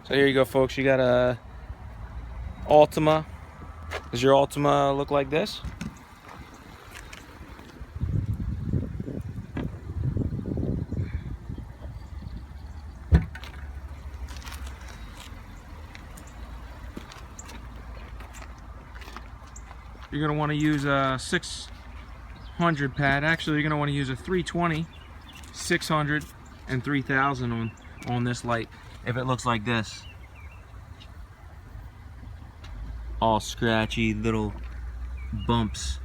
So here you go, folks. You got a Altima. Does your Altima look like this? You're going to want to use a 600 pad. Actually, you're going to want to use a 320, 600, and 3000 on this light if it looks like this. All scratchy little bumps